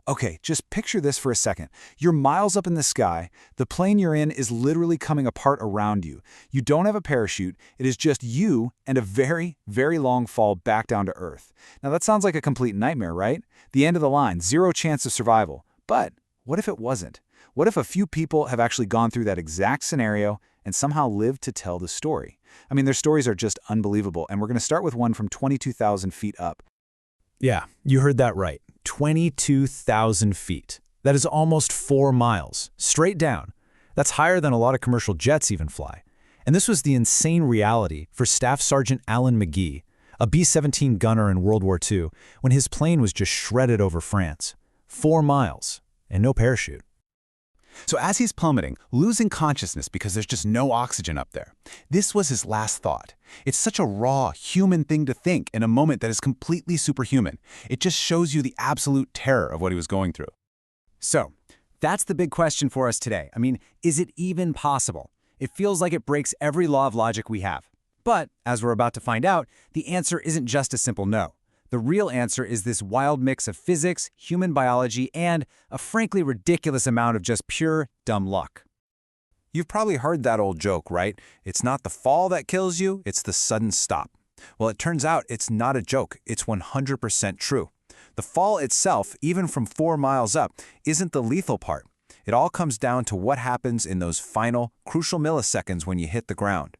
Okay, just picture this for a second. You're miles up in the sky. The plane you're in is literally coming apart around you. You don't have a parachute. It is just you and a very, very long fall back down to Earth. Now that sounds like a complete nightmare, right? The end of the line, zero chance of survival. But what if it wasn't? What if a few people have actually gone through that exact scenario and somehow lived to tell the story? I mean, their stories are just unbelievable, and we're going to start with one from 22,000 feet up. Yeah, you heard that right. 22,000 feet. That is almost 4 miles, straight down. That's higher than a lot of commercial jets even fly. And this was the insane reality for Staff Sergeant Alan McGee, a B-17 gunner in World War II, when his plane was just shredded over France. 4 miles, and no parachute. So as he's plummeting, losing consciousness because there's just no oxygen up there, this was his last thought. It's such a raw, human thing to think in a moment that is completely superhuman. It just shows you the absolute terror of what he was going through. So, that's the big question for us today. I mean, is it even possible? It feels like it breaks every law of logic we have. But, as we're about to find out, the answer isn't just a simple no. The real answer is this wild mix of physics, human biology, and a frankly ridiculous amount of just pure, dumb luck. You've probably heard that old joke, right? It's not the fall that kills you, it's the sudden stop. Well, it turns out it's not a joke. It's 100% true. The fall itself, even from 4 miles up, isn't the lethal part. It all comes down to what happens in those final, crucial milliseconds when you hit the ground.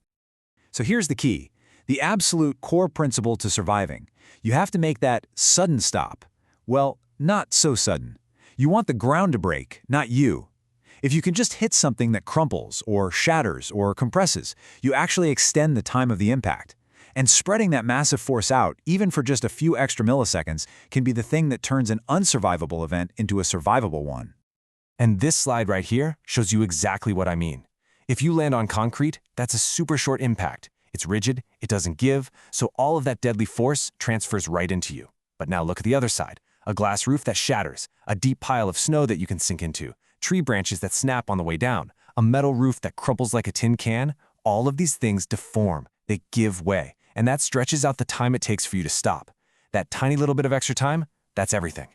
So here's the key, the absolute core principle to surviving. You have to make that sudden stop. Well, not so sudden. You want the ground to break, not you. If you can just hit something that crumples or shatters or compresses, you actually extend the time of the impact. And spreading that massive force out, even for just a few extra milliseconds, can be the thing that turns an unsurvivable event into a survivable one. And this slide right here shows you exactly what I mean. If you land on concrete, that's a super short impact. It's rigid, it doesn't give, so all of that deadly force transfers right into you. But now look at the other side. A glass roof that shatters, a deep pile of snow that you can sink into, tree branches that snap on the way down, a metal roof that crumples like a tin can. All of these things deform, they give way, and that stretches out the time it takes for you to stop. That tiny little bit of extra time, that's everything.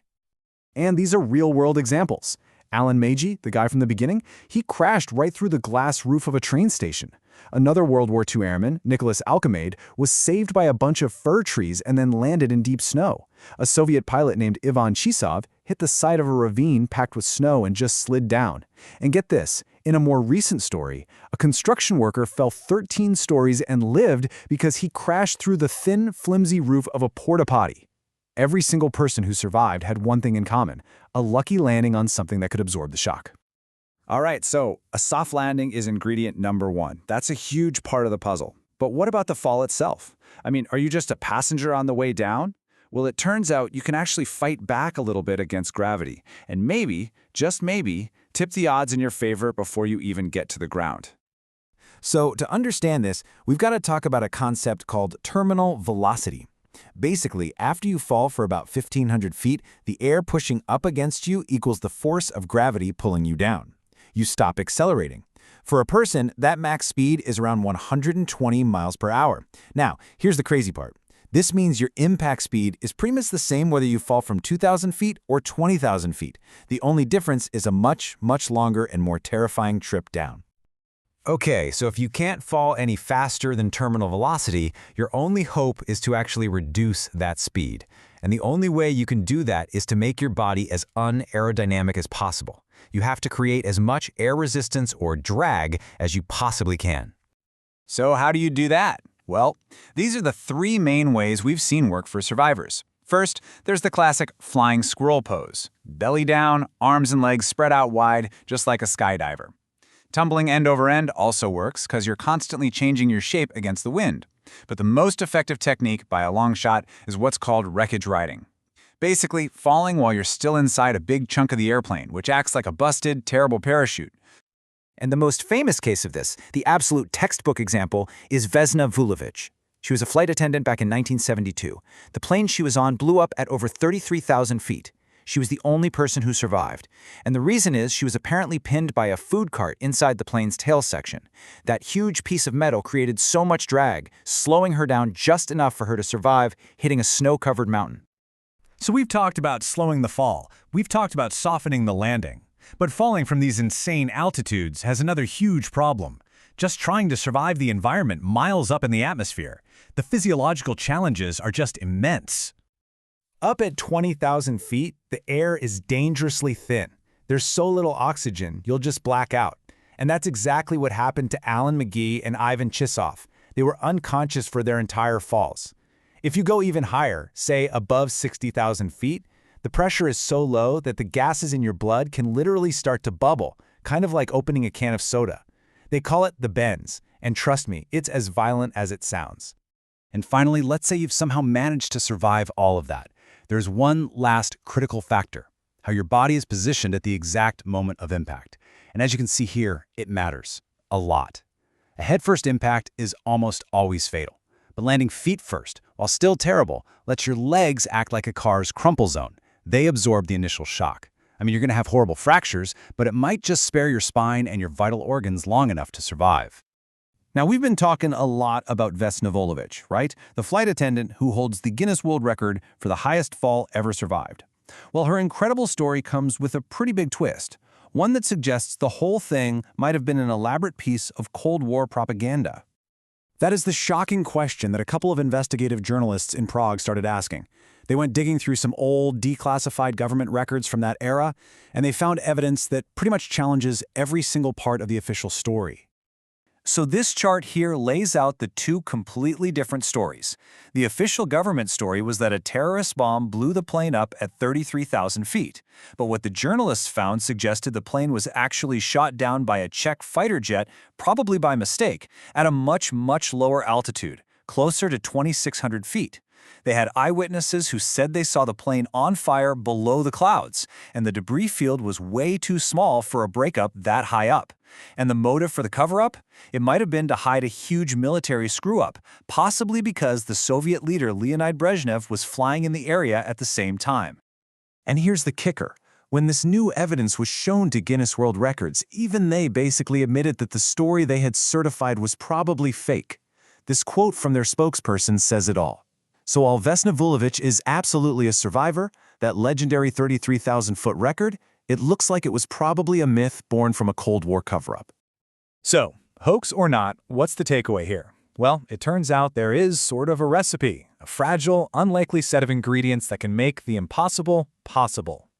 And these are real-world examples. Alan McGee, the guy from the beginning, he crashed right through the glass roof of a train station. Another World War II airman, Nicholas Alkemade, was saved by a bunch of fir trees and then landed in deep snow. A Soviet pilot named Ivan Chisov hit the side of a ravine packed with snow and just slid down. And get this, in a more recent story, a construction worker fell 13 stories and lived because he crashed through the thin, flimsy roof of a porta potty. Every single person who survived had one thing in common, a lucky landing on something that could absorb the shock. All right, so a soft landing is ingredient number 1. That's a huge part of the puzzle. But what about the fall itself? I mean, are you just a passenger on the way down? Well, it turns out you can actually fight back a little bit against gravity, and maybe, just maybe, tip the odds in your favor before you even get to the ground. So to understand this, we've got to talk about a concept called terminal velocity. Basically, after you fall for about 1,500 feet, the air pushing up against you equals the force of gravity pulling you down. You stop accelerating. For a person, that max speed is around 120 miles per hour. Now, here's the crazy part. This means your impact speed is pretty much the same whether you fall from 2,000 feet or 20,000 feet. The only difference is a much, much longer and more terrifying trip down. Okay, so if you can't fall any faster than terminal velocity, your only hope is to actually reduce that speed. And the only way you can do that is to make your body as unaerodynamic as possible. You have to create as much air resistance or drag as you possibly can. So how do you do that? Well, these are the 3 main ways we've seen work for survivors. First, there's the classic flying squirrel pose. Belly down, arms and legs spread out wide, just like a skydiver. Tumbling end over end also works because you're constantly changing your shape against the wind. But the most effective technique, by a long shot, is what's called wreckage riding. Basically, falling while you're still inside a big chunk of the airplane, which acts like a busted, terrible parachute. And the most famous case of this, the absolute textbook example, is Vesna Vulovic. She was a flight attendant back in 1972. The plane she was on blew up at over 33,000 feet. She was the only person who survived. And the reason is she was apparently pinned by a food cart inside the plane's tail section. That huge piece of metal created so much drag, slowing her down just enough for her to survive, hitting a snow-covered mountain. So we've talked about slowing the fall, we've talked about softening the landing. But falling from these insane altitudes has another huge problem. Just trying to survive the environment miles up in the atmosphere. The physiological challenges are just immense. Up at 20,000 feet, the air is dangerously thin. There's so little oxygen, you'll just black out. And that's exactly what happened to Alan McGee and Ivan Chisoff. They were unconscious for their entire falls. If you go even higher, say above 60,000 feet, the pressure is so low that the gases in your blood can literally start to bubble, kind of like opening a can of soda. They call it the bends, and trust me, it's as violent as it sounds. And finally, let's say you've somehow managed to survive all of that. There's one last critical factor, how your body is positioned at the exact moment of impact. And as you can see here, it matters a lot. A head-first impact is almost always fatal, but landing feet first, while still terrible, lets your legs act like a car's crumple zone. They absorb the initial shock. I mean, you're going to have horrible fractures, but it might just spare your spine and your vital organs long enough to survive. Now, we've been talking a lot about Vesna Vulović, right? The flight attendant who holds the Guinness World Record for the highest fall ever survived. Well, her incredible story comes with a pretty big twist, one that suggests the whole thing might have been an elaborate piece of Cold War propaganda. That is the shocking question that a couple of investigative journalists in Prague started asking. They went digging through some old, declassified government records from that era, and they found evidence that pretty much challenges every single part of the official story. So this chart here lays out the two completely different stories. The official government story was that a terrorist bomb blew the plane up at 33,000 feet. But what the journalists found suggested the plane was actually shot down by a Czech fighter jet, probably by mistake, at a much, much lower altitude, closer to 2,600 feet. They had eyewitnesses who said they saw the plane on fire below the clouds, and the debris field was way too small for a breakup that high up. And the motive for the cover-up? It might have been to hide a huge military screw-up, possibly because the Soviet leader Leonid Brezhnev was flying in the area at the same time. And here's the kicker. When this new evidence was shown to Guinness World Records, even they basically admitted that the story they had certified was probably fake. This quote from their spokesperson says it all. So while Vesna Vulović is absolutely a survivor, that legendary 33,000-foot record, it looks like it was probably a myth born from a Cold War cover-up. So, hoax or not, what's the takeaway here? Well, it turns out there is sort of a recipe, a fragile, unlikely set of ingredients that can make the impossible possible.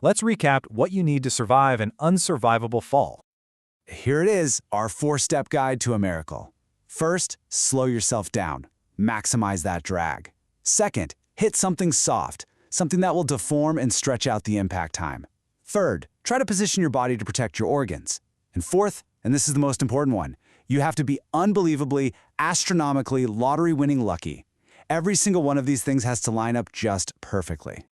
Let's recap what you need to survive an unsurvivable fall. Here it is, our 4-step guide to a miracle. First, slow yourself down. Maximize that drag. Second, hit something soft, something that will deform and stretch out the impact time. Third, try to position your body to protect your organs. And fourth, and this is the most important one, you have to be unbelievably, astronomically, lottery-winning lucky. Every single one of these things has to line up just perfectly.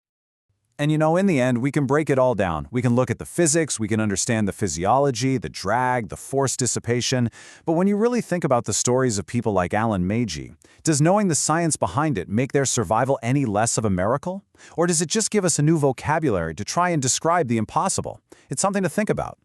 And you know, in the end, we can break it all down. We can look at the physics, we can understand the physiology, the drag, the force dissipation. But when you really think about the stories of people like Alan McGee, does knowing the science behind it make their survival any less of a miracle? Or does it just give us a new vocabulary to try and describe the impossible? It's something to think about.